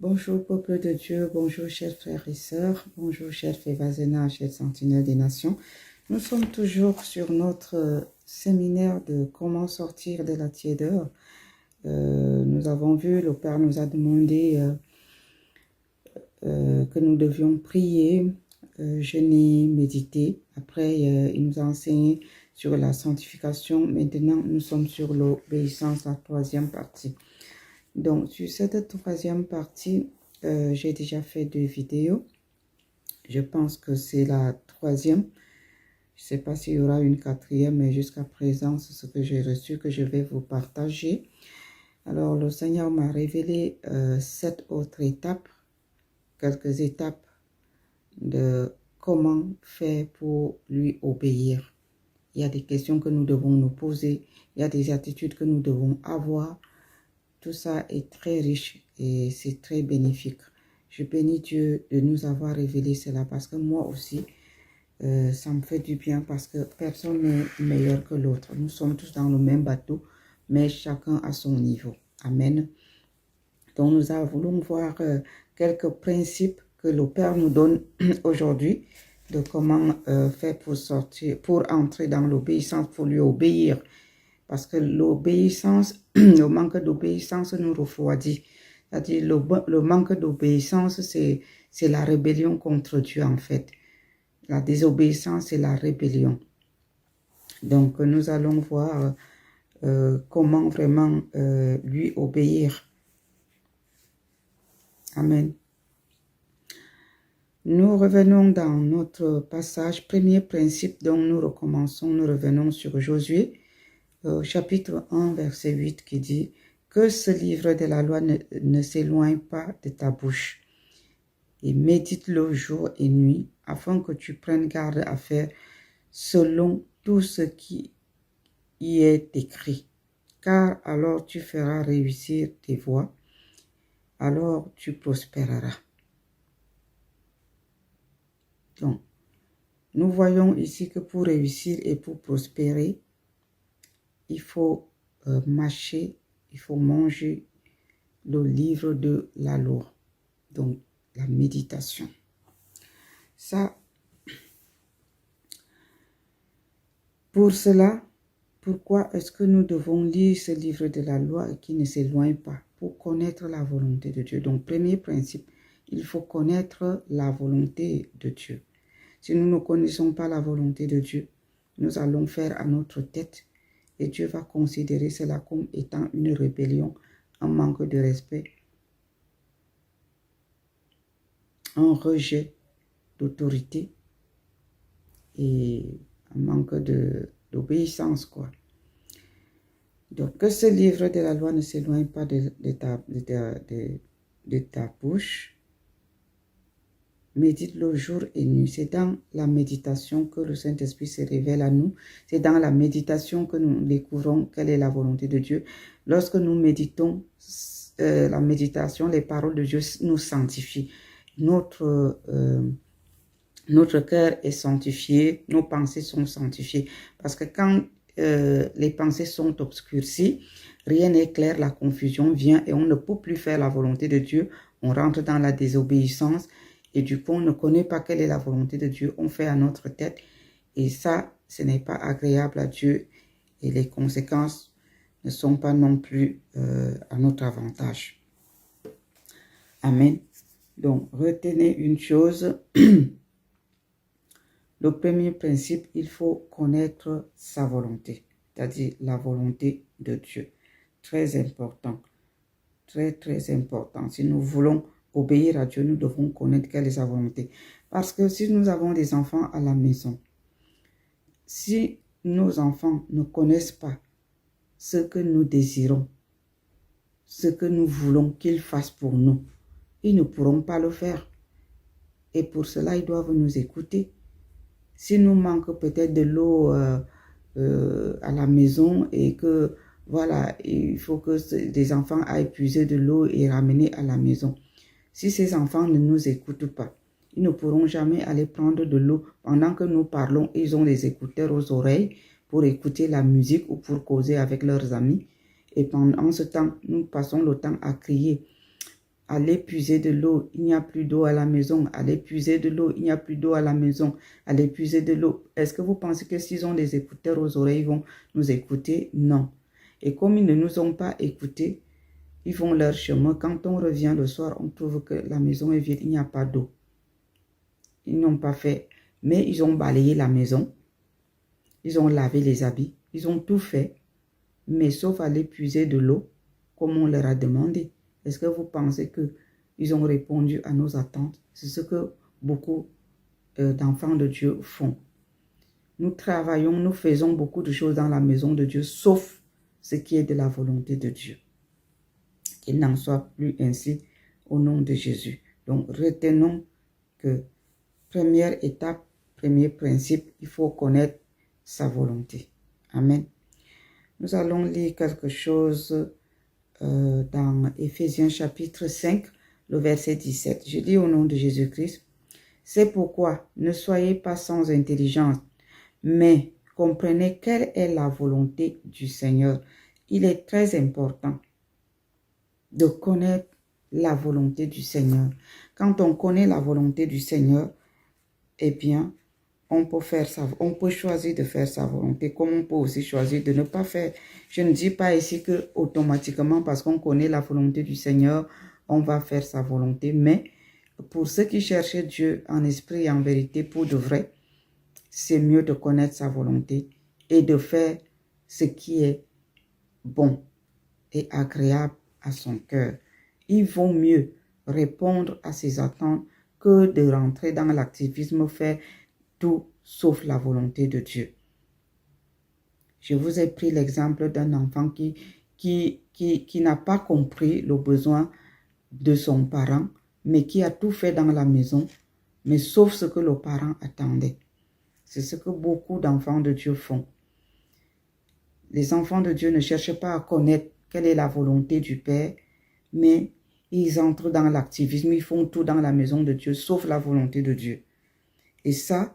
Bonjour peuple de Dieu, bonjour chers frères et sœurs, bonjour chers Févazena, chers sentinelles des nations. Nous sommes toujours sur notre séminaire de comment sortir de la tiédeur. Nous avons vu, le Père nous a demandé que nous devions prier, jeûner, méditer. Après, il nous a enseigné sur la sanctification. Maintenant, nous sommes sur l'obéissance, la troisième partie. Donc, sur cette troisième partie, j'ai déjà fait 2 vidéos. Je pense que c'est la troisième. Je ne sais pas s'il y aura une quatrième, mais jusqu'à présent, c'est ce que j'ai reçu, que je vais vous partager. Alors, le Seigneur m'a révélé 7 autres étapes, quelques étapes de comment faire pour lui obéir. Il y a des questions que nous devons nous poser, il y a des attitudes que nous devons avoir. Tout ça est très riche et c'est très bénéfique. Je bénis Dieu de nous avoir révélé cela parce que moi aussi, ça me fait du bien parce que personne n'est meilleur que l'autre. Nous sommes tous dans le même bateau, mais chacun à son niveau. Amen. Donc nous voulu voir quelques principes que le Père nous donne aujourd'hui de comment faire pour sortir, pour entrer dans l'obéissance, pour lui obéir. Parce que l'obéissance, le manque d'obéissance nous refroidit. C'est-à-dire le manque d'obéissance, c'est la rébellion contre Dieu en fait. La désobéissance, c'est la rébellion. Donc nous allons voir comment vraiment lui obéir. Amen. Nous revenons dans notre passage, premier principe dont nous recommençons, nous revenons sur Josué, chapitre 1, verset 8 qui dit « Que ce livre de la loi ne s'éloigne pas de ta bouche et médite-le jour et nuit afin que tu prennes garde à faire selon tout ce qui y est écrit. Car alors tu feras réussir tes voies, alors tu prospéreras. » Donc, nous voyons ici que pour réussir et pour prospérer, il faut mâcher, il faut manger le livre de la loi, donc la méditation. Ça, pour cela, pourquoi est-ce que nous devons lire ce livre de la loi qui ne s'éloigne pas? Pour connaître la volonté de Dieu. Donc, premier principe, il faut connaître la volonté de Dieu. Si nous ne connaissons pas la volonté de Dieu, nous allons faire à notre tête et Dieu va considérer cela comme étant une rébellion, un manque de respect, un rejet d'autorité et un manque d'obéissance, quoi. Donc, que ce livre de la loi ne s'éloigne pas de ta bouche. Médite-le jour et nuit. C'est dans la méditation que le Saint-Esprit se révèle à nous. C'est dans la méditation que nous découvrons quelle est la volonté de Dieu. Lorsque nous méditons, la méditation, les paroles de Dieu nous sanctifient. Notre cœur est sanctifié, nos pensées sont sanctifiées. Parce que quand les pensées sont obscurcies, rien n'est clair, la confusion vient et on ne peut plus faire la volonté de Dieu. On rentre dans la désobéissance. Et du coup, on ne connaît pas quelle est la volonté de Dieu. On fait à notre tête. Et ça, ce n'est pas agréable à Dieu. Et les conséquences ne sont pas non plus à notre avantage. Amen. Donc, retenez une chose. Le premier principe, il faut connaître sa volonté. C'est-à-dire la volonté de Dieu. Très important. Très, très important. Si nous voulons obéir à Dieu, nous devons connaître quelle est sa volonté. Parce que si nous avons des enfants à la maison, si nos enfants ne connaissent pas ce que nous désirons, ce que nous voulons qu'ils fassent pour nous, ils ne pourront pas le faire. Et pour cela, ils doivent nous écouter. Si nous manquons peut-être de l'eau à la maison et que, voilà, il faut que des enfants aillent puiser de l'eau et ramener à la maison. Si ces enfants ne nous écoutent pas, ils ne pourront jamais aller prendre de l'eau. Pendant que nous parlons, ils ont les écouteurs aux oreilles pour écouter la musique ou pour causer avec leurs amis. Et pendant ce temps, nous passons le temps à crier, Allez puiser de l'eau, il n'y a plus d'eau à la maison. Allez puiser de l'eau, il n'y a plus d'eau à la maison. Allez puiser de l'eau. Est-ce que vous pensez que s'ils ont des écouteurs aux oreilles, ils vont nous écouter? Non. Et comme ils ne nous ont pas écoutés, ils font leur chemin. Quand on revient le soir, on trouve que la maison est vide, il n'y a pas d'eau. Ils n'ont pas fait, mais ils ont balayé la maison. Ils ont lavé les habits. Ils ont tout fait, mais sauf aller puiser de l'eau, comme on leur a demandé. Est-ce que vous pensez qu'ils ont répondu à nos attentes? C'est ce que beaucoup d'enfants de Dieu font. Nous travaillons, nous faisons beaucoup de choses dans la maison de Dieu, sauf ce qui est de la volonté de Dieu. Qu'il n'en soit plus ainsi au nom de Jésus. Donc, retenons que première étape, premier principe, il faut connaître sa volonté. Amen. Nous allons lire quelque chose dans Éphésiens chapitre 5, le verset 17. Je lis au nom de Jésus-Christ. C'est pourquoi ne soyez pas sans intelligence, mais comprenez quelle est la volonté du Seigneur. Il est très important de connaître la volonté du Seigneur. Quand on connaît la volonté du Seigneur, eh bien, on peut choisir de faire sa volonté, comme on peut aussi choisir de ne pas faire. Je ne dis pas ici que automatiquement, parce qu'on connaît la volonté du Seigneur, on va faire sa volonté. Mais pour ceux qui cherchent Dieu en esprit et en vérité pour de vrai, c'est mieux de connaître sa volonté et de faire ce qui est bon et agréable à son cœur. Il vaut mieux répondre à ses attentes que de rentrer dans l'activisme, faire tout sauf la volonté de Dieu. Je vous ai pris l'exemple d'un enfant qui n'a pas compris le besoin de son parent, mais qui a tout fait dans la maison, mais sauf ce que le parent attendait. C'est ce que beaucoup d'enfants de Dieu font. Les enfants de Dieu ne cherchent pas à connaître quelle est la volonté du Père, mais ils entrent dans l'activisme, ils font tout dans la maison de Dieu, sauf la volonté de Dieu. Et ça,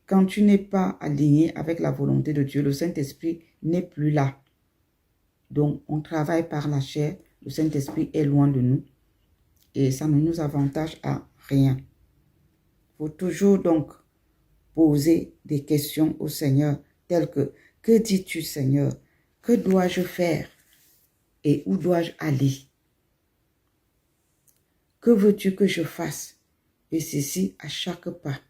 quand tu n'es pas aligné avec la volonté de Dieu, le Saint-Esprit n'est plus là. Donc, on travaille par la chair, le Saint-Esprit est loin de nous et ça ne nous avantage à rien. Il faut toujours donc poser des questions au Seigneur telles que dis-tu Seigneur? Que dois-je faire? Et où dois-je aller? Que veux-tu que je fasse? Et ceci à chaque pas.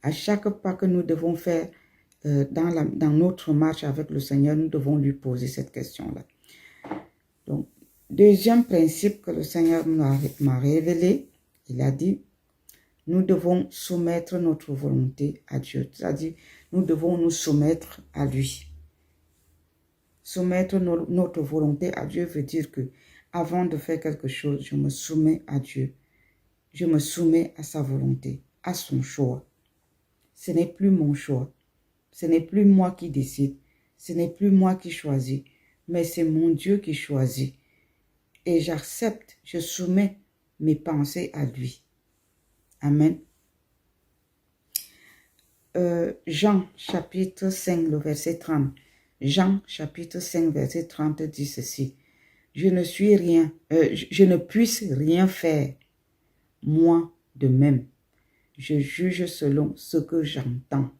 À chaque pas que nous devons faire dans notre marche avec le Seigneur, nous devons lui poser cette question-là. Donc, deuxième principe que le Seigneur m'a révélé, il a dit, nous devons soumettre notre volonté à Dieu. C'est-à-dire, nous devons nous soumettre à lui. Soumettre notre volonté à Dieu veut dire que avant de faire quelque chose, je me soumets à Dieu. Je me soumets à sa volonté, à son choix. Ce n'est plus mon choix. Ce n'est plus moi qui décide. Ce n'est plus moi qui choisis. Mais c'est mon Dieu qui choisit. Et j'accepte, je soumets mes pensées à lui. Amen. Jean chapitre 5, le verset 30. Jean chapitre 5, verset 30 dit ceci. Je ne puisse rien faire, moi de même. Je juge selon ce que j'entends.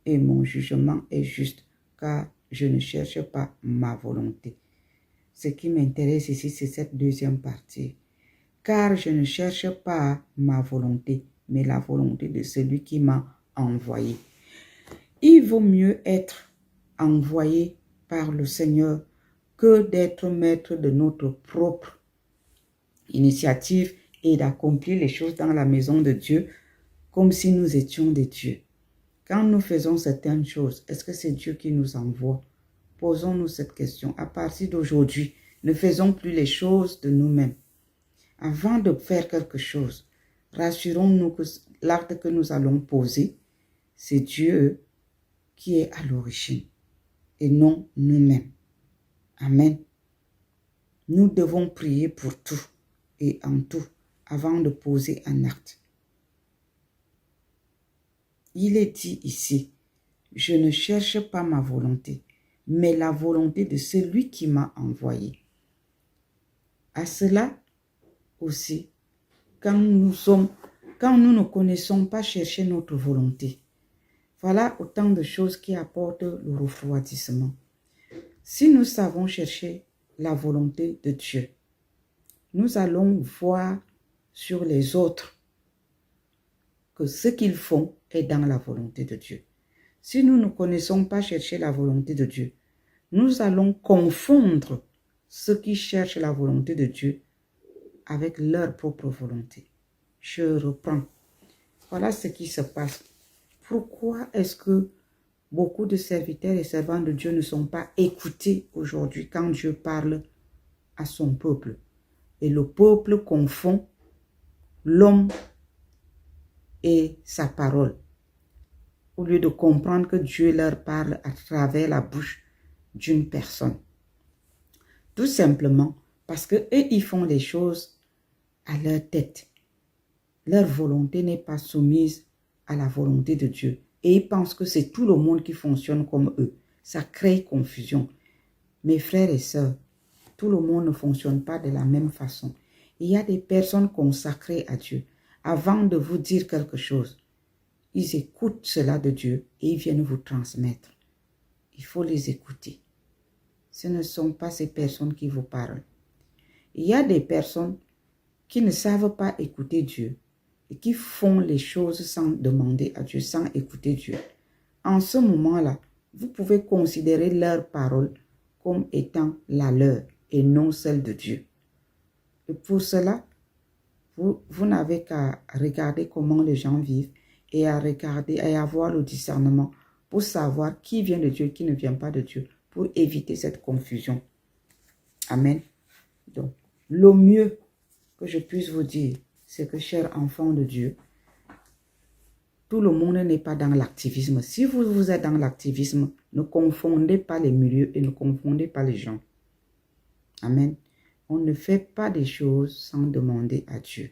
Et mon jugement est juste, car je ne cherche pas ma volonté. Ce qui m'intéresse ici, c'est cette deuxième partie. Car je ne cherche pas ma volonté, mais la volonté de celui qui m'a envoyé. Il vaut mieux être envoyé par le Seigneur que d'être maître de notre propre initiative et d'accomplir les choses dans la maison de Dieu comme si nous étions des dieux. Quand nous faisons certaines choses, est-ce que c'est Dieu qui nous envoie? Posons-nous cette question. À partir d'aujourd'hui, ne faisons plus les choses de nous-mêmes. Avant de faire quelque chose, rassurons-nous que l'acte que nous allons poser, c'est Dieu qui est à l'origine et non nous-mêmes. Amen. Nous devons prier pour tout et en tout avant de poser un acte. Il est dit ici, je ne cherche pas ma volonté, mais la volonté de celui qui m'a envoyé. À cela aussi, quand nous ne connaissons pas chercher notre volonté, voilà autant de choses qui apportent le refroidissement. Si nous savons chercher la volonté de Dieu, nous allons voir sur les autres que ce qu'ils font est dans la volonté de Dieu. Si nous ne connaissons pas chercher la volonté de Dieu, nous allons confondre ceux qui cherchent la volonté de Dieu avec leur propre volonté. Je reprends. Voilà ce qui se passe. Pourquoi est-ce que beaucoup de serviteurs et servants de Dieu ne sont pas écoutés aujourd'hui quand Dieu parle à son peuple? Et le peuple confond l'homme et sa parole, au lieu de comprendre que Dieu leur parle à travers la bouche d'une personne. Tout simplement parce qu'eux, ils font les choses à leur tête. Leur volonté n'est pas soumise à la volonté de Dieu. Et ils pensent que c'est tout le monde qui fonctionne comme eux. Ça crée confusion. Mes frères et sœurs, tout le monde ne fonctionne pas de la même façon. Il y a des personnes consacrées à Dieu. Avant de vous dire quelque chose, ils écoutent cela de Dieu et ils viennent vous transmettre. Il faut les écouter. Ce ne sont pas ces personnes qui vous parlent. Il y a des personnes qui ne savent pas écouter Dieu et qui font les choses sans demander à Dieu, sans écouter Dieu. En ce moment-là, vous pouvez considérer leur parole comme étant la leur et non celle de Dieu. Et pour cela, vous n'avez qu'à regarder comment les gens vivent et à regarder et à avoir le discernement pour savoir qui vient de Dieu et qui ne vient pas de Dieu, pour éviter cette confusion. Amen. Donc, le mieux que je puisse vous dire, c'est que, chers enfants de Dieu, tout le monde n'est pas dans l'activisme. Si vous êtes dans l'activisme, ne confondez pas les milieux et ne confondez pas les gens. Amen. On ne fait pas des choses sans demander à Dieu.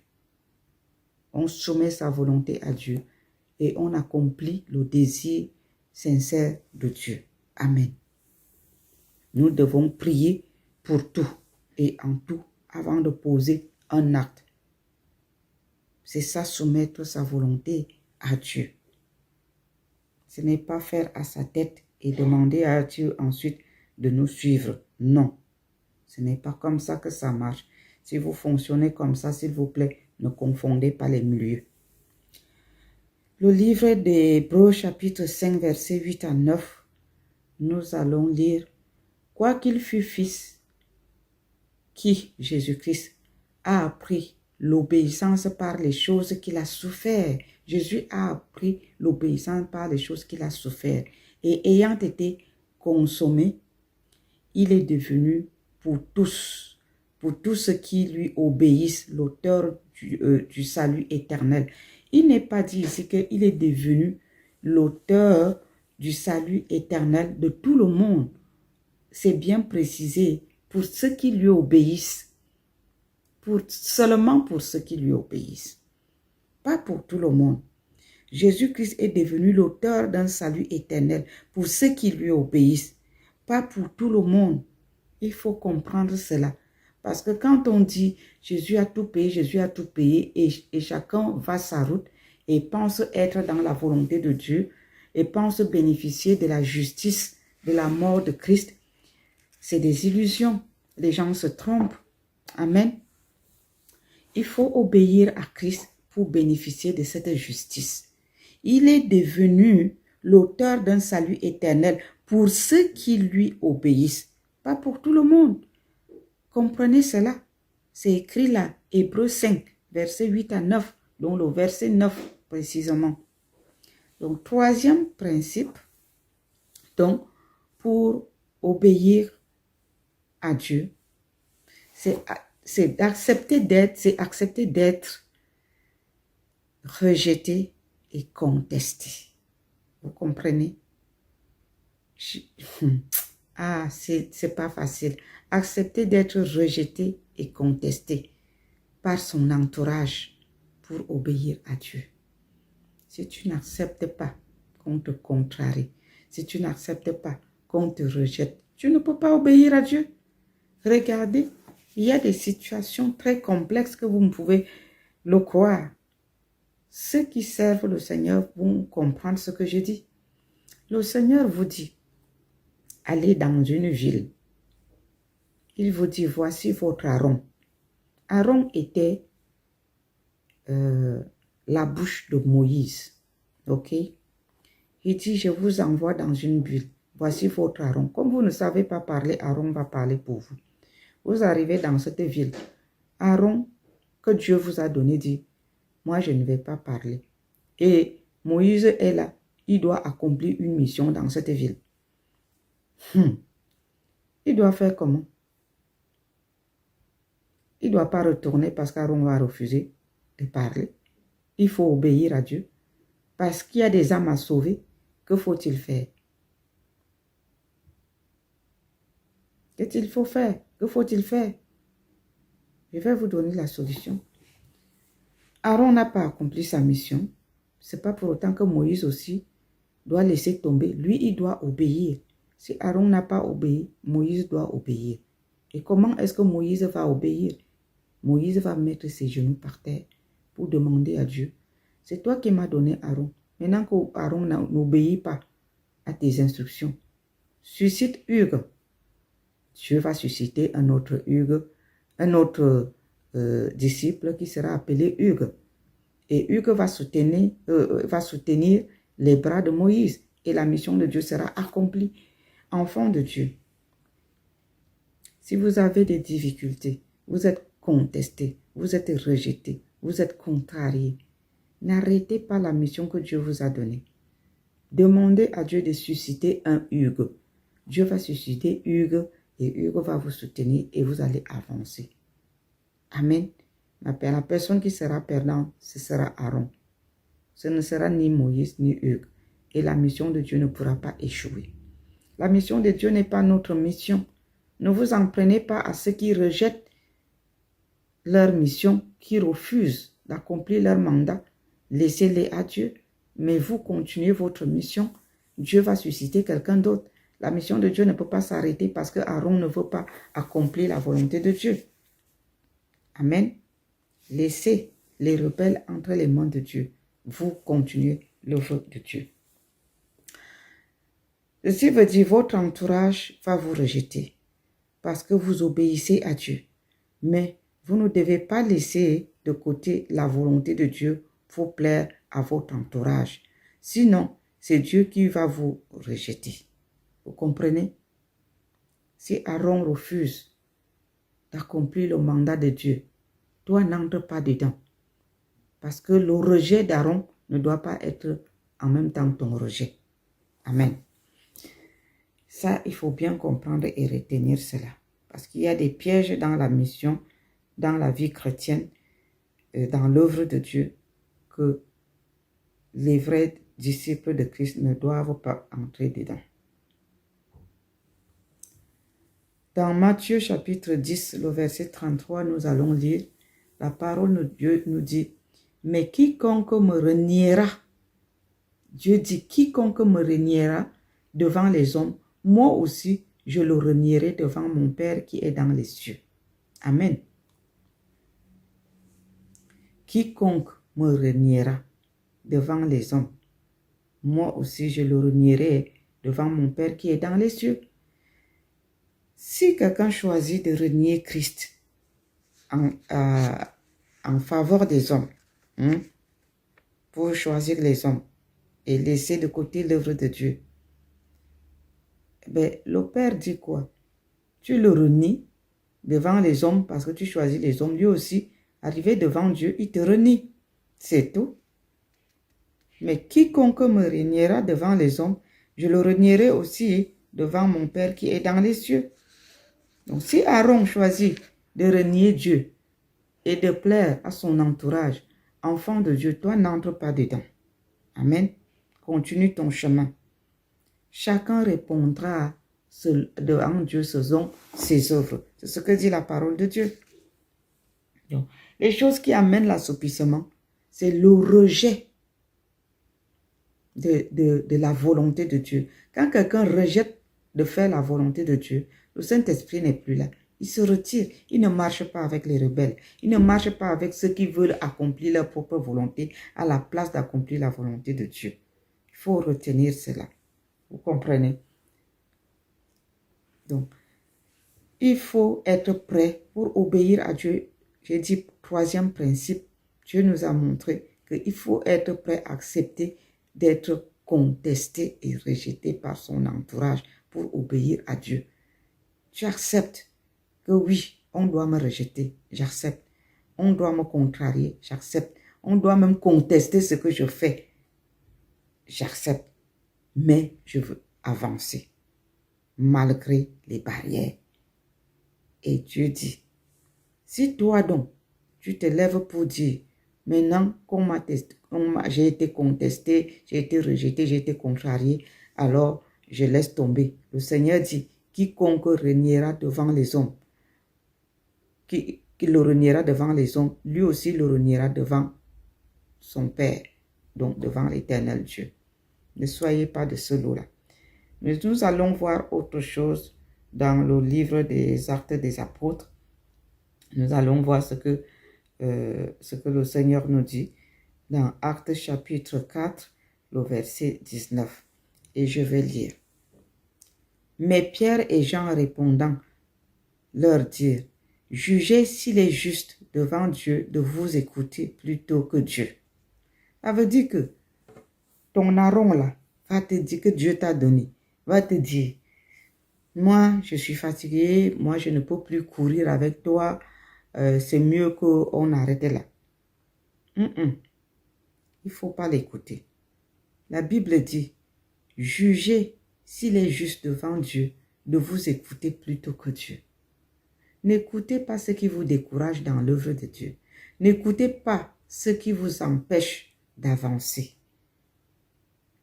On soumet sa volonté à Dieu et on accomplit le désir sincère de Dieu. Amen. Nous devons prier pour tout et en tout avant de poser un acte. C'est ça, soumettre sa volonté à Dieu. Ce n'est pas faire à sa tête et demander à Dieu ensuite de nous suivre. Non, ce n'est pas comme ça que ça marche. Si vous fonctionnez comme ça, s'il vous plaît, ne confondez pas les milieux. Le livre d'Hébreux, chapitre 5, versets 8 à 9, nous allons lire « Quoiqu'il fût fils, qui, Jésus-Christ, a appris l'obéissance par les choses qu'il a souffert. » Jésus a appris l'obéissance par les choses qu'il a souffert. Et ayant été consommé, il est devenu pour tous ceux qui lui obéissent, l'auteur du salut éternel. Il n'est pas dit ici qu'il est devenu l'auteur du salut éternel de tout le monde. C'est bien précisé, pour ceux qui lui obéissent. Seulement pour ceux qui lui obéissent. Pas pour tout le monde. Jésus-Christ est devenu l'auteur d'un salut éternel pour ceux qui lui obéissent. Pas pour tout le monde. Il faut comprendre cela. Parce que quand on dit Jésus a tout payé et chacun va sa route et pense être dans la volonté de Dieu et pense bénéficier de la justice, de la mort de Christ, c'est des illusions. Les gens se trompent. Amen. Il faut obéir à Christ pour bénéficier de cette justice. Il est devenu l'auteur d'un salut éternel pour ceux qui lui obéissent, pas pour tout le monde. Comprenez cela. C'est écrit là, Hébreux 5, versets 8 à 9, dont le verset 9 précisément. Donc, troisième principe, donc, pour obéir à Dieu, c'est accepter d'être rejeté et contesté. Vous comprenez? C'est pas facile. Accepter d'être rejeté et contesté par son entourage pour obéir à Dieu. Si tu n'acceptes pas qu'on te contrarie, si tu n'acceptes pas qu'on te rejette, tu ne peux pas obéir à Dieu. Regardez Il y a des situations très complexes que vous ne pouvez le croire. Ceux qui servent le Seigneur vont comprendre ce que je dis. Le Seigneur vous dit, allez dans une ville. Il vous dit, voici votre Aaron. Aaron était la bouche de Moïse. Ok? Il dit, je vous envoie dans une ville. Voici votre Aaron. Comme vous ne savez pas parler, Aaron va parler pour vous. Vous arrivez dans cette ville. Aaron, que Dieu vous a donné, dit, moi je ne vais pas parler. Et Moïse est là. Il doit accomplir une mission dans cette ville. Il doit faire comment? Il ne doit pas retourner parce qu'Aaron va refuser de parler. Il faut obéir à Dieu. Parce qu'il y a des âmes à sauver. Que faut-il faire? Qu'est-ce qu'il faut faire? Que faut-il faire? Je vais vous donner la solution. Aaron n'a pas accompli sa mission. Ce n'est pas pour autant que Moïse aussi doit laisser tomber. Lui, il doit obéir. Si Aaron n'a pas obéi, Moïse doit obéir. Et comment est-ce que Moïse va obéir? Moïse va mettre ses genoux par terre pour demander à Dieu. C'est toi qui m'as donné Aaron. Maintenant que Aaron n'obéit pas à tes instructions, suscite Hugues. Dieu va susciter un autre Hugues, un autre disciple qui sera appelé Hugues. Et Hugues va soutenir les bras de Moïse. Et la mission de Dieu sera accomplie. Enfant de Dieu, si vous avez des difficultés, vous êtes contesté, vous êtes rejeté, vous êtes contrarié, n'arrêtez pas la mission que Dieu vous a donnée. Demandez à Dieu de susciter un Hugues. Dieu va susciter Hugues et Hugues va vous soutenir et vous allez avancer. Amen. La personne qui sera perdante, ce sera Aaron. Ce ne sera ni Moïse ni Hugues. Et la mission de Dieu ne pourra pas échouer. La mission de Dieu n'est pas notre mission. Ne vous en prenez pas à ceux qui rejettent leur mission, qui refusent d'accomplir leur mandat. Laissez-les à Dieu. Mais vous continuez votre mission. Dieu va susciter quelqu'un d'autre. La mission de Dieu ne peut pas s'arrêter parce que Aaron ne veut pas accomplir la volonté de Dieu. Amen. Laissez les rebelles entre les mains de Dieu. Vous continuez l'œuvre de Dieu. Ceci veut dire votre entourage va vous rejeter parce que vous obéissez à Dieu. Mais vous ne devez pas laisser de côté la volonté de Dieu pour plaire à votre entourage. Sinon, c'est Dieu qui va vous rejeter. Vous comprenez? Si Aaron refuse d'accomplir le mandat de Dieu, toi n'entre pas dedans. Parce que le rejet d'Aaron ne doit pas être en même temps ton rejet. Amen. Ça, il faut bien comprendre et retenir cela. Parce qu'il y a des pièges dans la mission, dans la vie chrétienne, dans l'œuvre de Dieu, que les vrais disciples de Christ ne doivent pas entrer dedans. Dans Matthieu chapitre 10, le verset 33, nous allons lire, la parole de Dieu nous dit, « Mais quiconque me reniera, Dieu dit, quiconque me reniera devant les hommes, moi aussi, je le renierai devant mon Père qui est dans les cieux. » Amen. Quiconque me reniera devant les hommes, moi aussi, je le renierai devant mon Père qui est dans les cieux. Si quelqu'un choisit de renier Christ en faveur des hommes, pour choisir les hommes et laisser de côté l'œuvre de Dieu, ben, le Père dit quoi? Tu le renies devant les hommes parce que tu choisis les hommes. Lui aussi, arrivé devant Dieu, il te renie. C'est tout. Mais quiconque me reniera devant les hommes, je le renierai aussi devant mon Père qui est dans les cieux. Donc si Aaron choisit de renier Dieu et de plaire à son entourage, enfant de Dieu, toi n'entre pas dedans. Amen. Continue ton chemin. Chacun répondra devant Dieu selon ses œuvres. C'est ce que dit la parole de Dieu. Donc, les choses qui amènent l'assouplissement, c'est le rejet de la volonté de Dieu. Quand quelqu'un rejette de faire la volonté de Dieu, le Saint-Esprit n'est plus là. Il se retire. Il ne marche pas avec les rebelles. Il ne marche pas avec ceux qui veulent accomplir leur propre volonté à la place d'accomplir la volonté de Dieu. Il faut retenir cela. Vous comprenez? Donc, il faut être prêt pour obéir à Dieu. J'ai dit, troisième principe, Dieu nous a montré qu'il faut être prêt à accepter d'être contesté et rejeté par son entourage pour obéir à Dieu. Tu acceptes que oui, on doit me rejeter, j'accepte. On doit me contrarier, j'accepte. On doit même contester ce que je fais, j'accepte. Mais je veux avancer malgré les barrières. Et Dieu dit, si toi donc, tu te lèves pour dire, maintenant j'ai été contesté, j'ai été rejeté, j'ai été contrarié, alors je laisse tomber. Le Seigneur dit, quiconque reniera devant les hommes, qui le reniera devant les hommes, lui aussi le reniera devant son Père, donc devant l'Éternel Dieu. Ne soyez pas de ce lot-là. Mais nous allons voir autre chose dans le livre des Actes des Apôtres. Nous allons voir ce que le Seigneur nous dit dans Actes chapitre 4, le verset 19. Et je vais lire. Mais Pierre et Jean répondant, leur dirent, jugez s'il est juste devant Dieu de vous écouter plutôt que Dieu. Ça veut dire que ton larron là va te dire que Dieu t'a donné, va te dire, moi je suis fatigué, moi je ne peux plus courir avec toi, c'est mieux qu'on arrête là. Il ne faut pas l'écouter. La Bible dit, jugez s'il est juste devant Dieu de vous écouter plutôt que Dieu. N'écoutez pas ce qui vous décourage dans l'œuvre de Dieu. N'écoutez pas ce qui vous empêche d'avancer.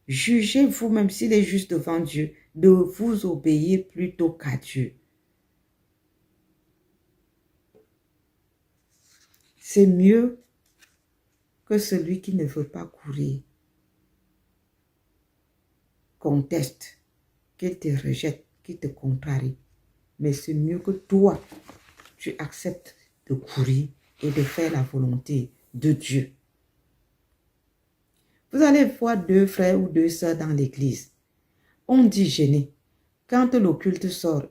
Jugez vous-même s'il est juste devant Dieu de vous obéir plutôt qu'à Dieu. C'est mieux que celui qui ne veut pas courir conteste, qu'il te rejette, qu'il te contrarie. Mais c'est mieux que toi, tu acceptes de courir et de faire la volonté de Dieu. Vous allez voir deux frères ou deux sœurs dans l'église. On dit gêner. Quand le culte sort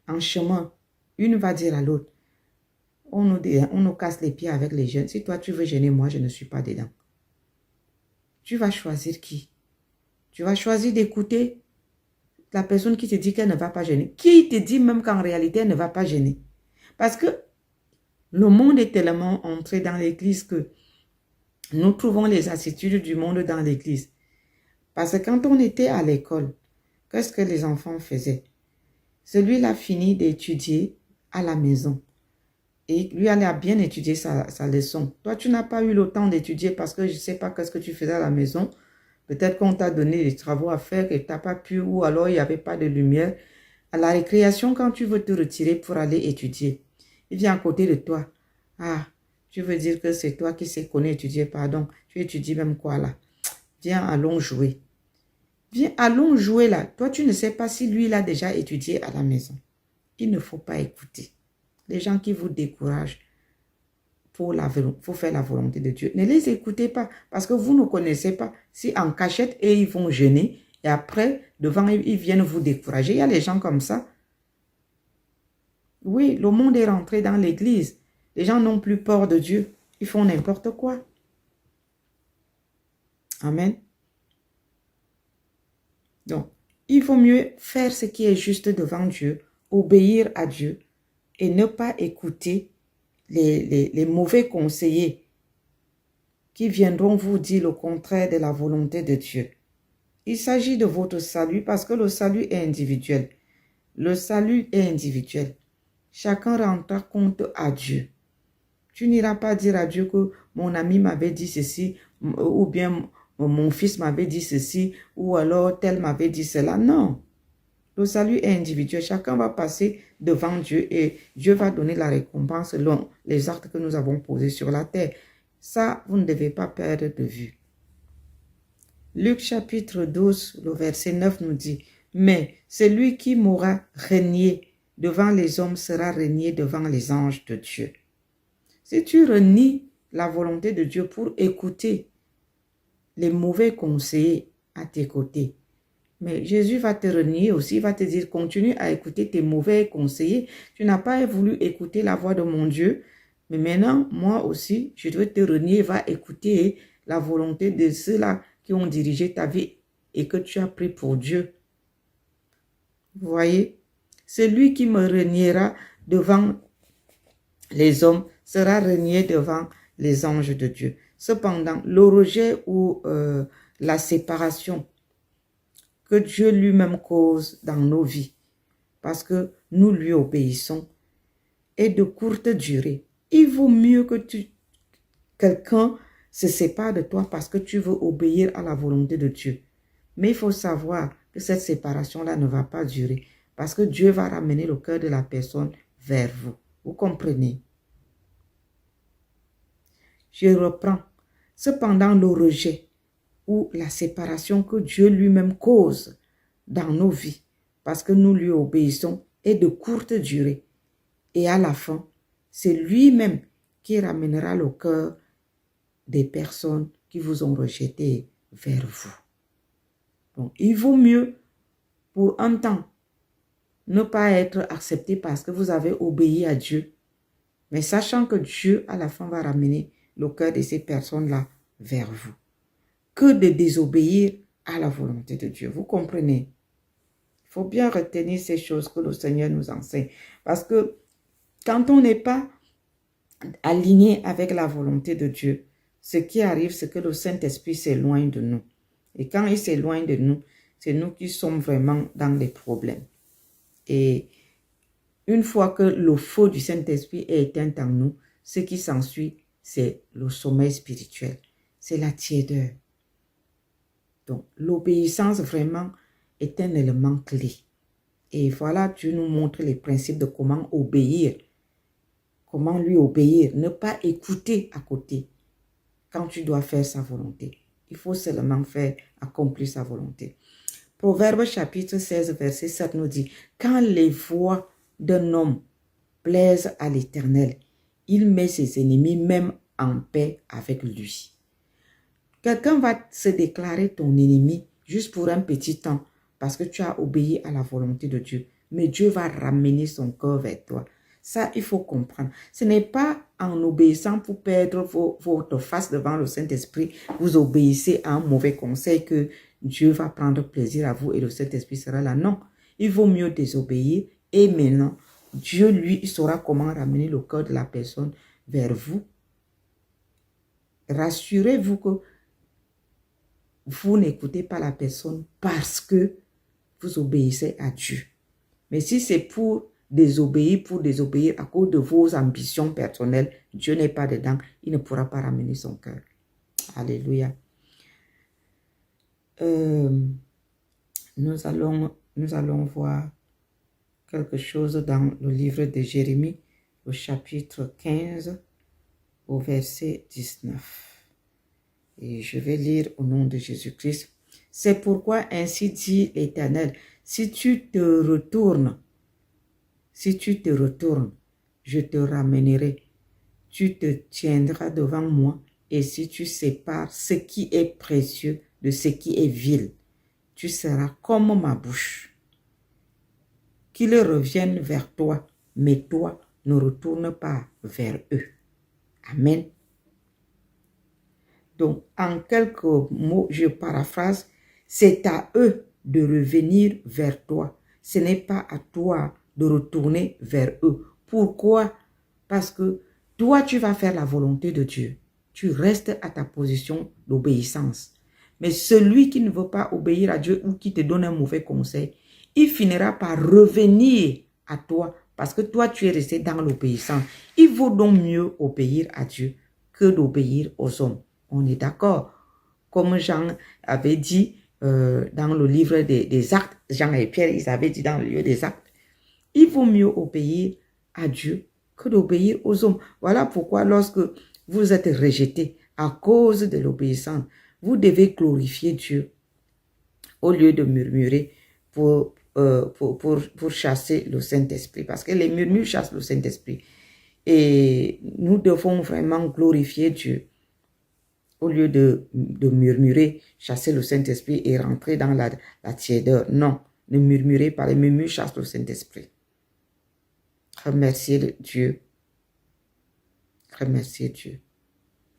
en chemin, une va dire à l'autre, on nous casse les pieds avec les jeunes. Si toi tu veux gêner, moi je ne suis pas dedans. Tu vas choisir qui? Tu vas choisir d'écouter la personne qui te dit qu'elle ne va pas gêner. Qui te dit même qu'en réalité elle ne va pas gêner? Parce que le monde est tellement entré dans l'église que nous trouvons les attitudes du monde dans l'église. Parce que quand on était à l'école, qu'est-ce que les enfants faisaient? Celui-là finit d'étudier à la maison. Et lui, elle a bien étudié sa leçon. Toi, tu n'as pas eu le temps d'étudier parce que je ne sais pas qu'est-ce que tu faisais à la maison. Peut-être qu'on t'a donné des travaux à faire et tu n'as pas pu, ou alors il n'y avait pas de lumière. À la récréation, quand tu veux te retirer pour aller étudier, il vient à côté de toi. Ah, tu veux dire que c'est toi qui sais qu'on étudier, pardon. Tu étudies même quoi là? Viens, allons jouer. Viens, allons jouer là. Toi, tu ne sais pas si lui, il a déjà étudié à la maison. Il ne faut pas écouter. Les gens qui vous découragent pour faire la volonté de Dieu, ne les écoutez pas parce que vous ne connaissez pas si en cachette, et ils vont jeûner et après, devant, ils viennent vous décourager. Il y a les gens comme ça. Oui, le monde est rentré dans l'église. Les gens n'ont plus peur de Dieu. Ils font n'importe quoi. Amen. Donc, il vaut mieux faire ce qui est juste devant Dieu, obéir à Dieu et ne pas écouter les mauvais conseillers qui viendront vous dire le contraire de la volonté de Dieu. Il s'agit de votre salut parce que le salut est individuel. Le salut est individuel. Chacun rendra compte à Dieu. Tu n'iras pas dire à Dieu que mon ami m'avait dit ceci ou bien mon fils m'avait dit ceci ou alors tel m'avait dit cela. Non. Le salut est individuel. Chacun va passer devant Dieu et Dieu va donner la récompense selon les actes que nous avons posés sur la terre. Ça, vous ne devez pas perdre de vue. Luc chapitre 12, le verset 9 nous dit, « Mais celui qui m'aura renié devant les hommes sera renié devant les anges de Dieu. Si tu renies la volonté de Dieu pour écouter les mauvais conseillers à tes côtés, mais Jésus va te renier aussi, il va te dire, continue à écouter tes mauvais conseillers. Tu n'as pas voulu écouter la voix de mon Dieu, mais maintenant, moi aussi, je dois te renier, va écouter la volonté de ceux-là qui ont dirigé ta vie et que tu as pris pour Dieu. Vous voyez, celui qui me reniera devant les hommes sera renié devant les anges de Dieu. Cependant, le rejet ou la séparation que Dieu lui-même cause dans nos vies, parce que nous lui obéissons, est de courte durée. Il vaut mieux que quelqu'un se sépare de toi parce que tu veux obéir à la volonté de Dieu. Mais il faut savoir que cette séparation-là ne va pas durer parce que Dieu va ramener le cœur de la personne vers vous. Vous comprenez? Je reprends. Cependant, le rejet ou la séparation que Dieu lui-même cause dans nos vies parce que nous lui obéissons est de courte durée. Et à la fin, c'est lui-même qui ramènera le cœur des personnes qui vous ont rejeté vers vous. Donc, il vaut mieux pour un temps ne pas être accepté parce que vous avez obéi à Dieu, mais sachant que Dieu, à la fin, va ramener le cœur de ces personnes-là vers vous, que de désobéir à la volonté de Dieu. Vous comprenez? Il faut bien retenir ces choses que le Seigneur nous enseigne. Parce que quand on n'est pas aligné avec la volonté de Dieu, ce qui arrive, c'est que le Saint-Esprit s'éloigne de nous. Et quand il s'éloigne de nous, c'est nous qui sommes vraiment dans les problèmes. Et une fois que le feu du Saint-Esprit est éteint en nous, ce qui s'ensuit, c'est le sommeil spirituel. C'est la tiédeur. Donc, l'obéissance vraiment est un élément clé. Et voilà, Dieu nous montre les principes de comment obéir. Comment lui obéir. Ne pas écouter à côté quand tu dois faire sa volonté. Il faut seulement faire accomplir sa volonté. Proverbe chapitre 16, verset 7 nous dit, « Quand les voies d'un homme plaisent à l'Éternel, il met ses ennemis même en paix avec lui. » Quelqu'un va se déclarer ton ennemi juste pour un petit temps parce que tu as obéi à la volonté de Dieu. Mais Dieu va ramener son cœur vers toi. Ça, il faut comprendre. Ce n'est pas en obéissant pour perdre votre face devant le Saint-Esprit, vous obéissez à un mauvais conseil que Dieu va prendre plaisir à vous et le Saint-Esprit sera là. Non, il vaut mieux désobéir et maintenant, Dieu, lui, il saura comment ramener le cœur de la personne vers vous. Rassurez-vous que vous n'écoutez pas la personne parce que vous obéissez à Dieu. Mais si c'est pour désobéir à cause de vos ambitions personnelles, Dieu n'est pas dedans, il ne pourra pas ramener son cœur. Alléluia. Nous allons voir quelque chose dans le livre de Jérémie, au chapitre 15, au verset 19. Et je vais lire au nom de Jésus-Christ. « C'est pourquoi ainsi dit l'Éternel, si tu te retournes, je te ramènerai. Tu te tiendras devant moi, et si tu sépares ce qui est précieux de ce qui est vil, tu seras comme ma bouche. Qu'ils reviennent vers toi, mais toi ne retourne pas vers eux. » Amen. Donc, en quelques mots, je paraphrase, c'est à eux de revenir vers toi. Ce n'est pas à toi de retourner vers eux. Pourquoi? Parce que toi, tu vas faire la volonté de Dieu. Tu restes à ta position d'obéissance. Mais celui qui ne veut pas obéir à Dieu ou qui te donne un mauvais conseil, il finira par revenir à toi parce que toi, tu es resté dans l'obéissance. Il vaut donc mieux obéir à Dieu que d'obéir aux hommes. On est d'accord. Comme Jean avait dit dans le livre des Actes, Jean et Pierre, ils avaient dit dans le livre des Actes, il vaut mieux obéir à Dieu que d'obéir aux hommes. Voilà pourquoi lorsque vous êtes rejeté à cause de l'obéissance, vous devez glorifier Dieu au lieu de murmurer pour chasser le Saint-Esprit. Parce que les murmures chassent le Saint-Esprit. Et nous devons vraiment glorifier Dieu. Au lieu de murmurer, chasser le Saint-Esprit et rentrer dans la tiédeur. Non, ne murmurez pas. Les murmures chassent le Saint-Esprit. Remerciez Dieu. Remerciez Dieu.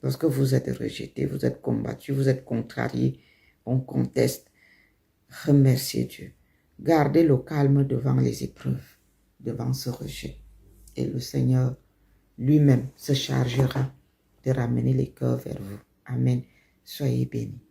Lorsque vous êtes rejeté, vous êtes combattu, vous êtes contrarié, on conteste. Remerciez Dieu. Gardez le calme devant les épreuves, devant ce rejet. Et le Seigneur lui-même se chargera de ramener les cœurs vers vous. Amen. Soyez bénis.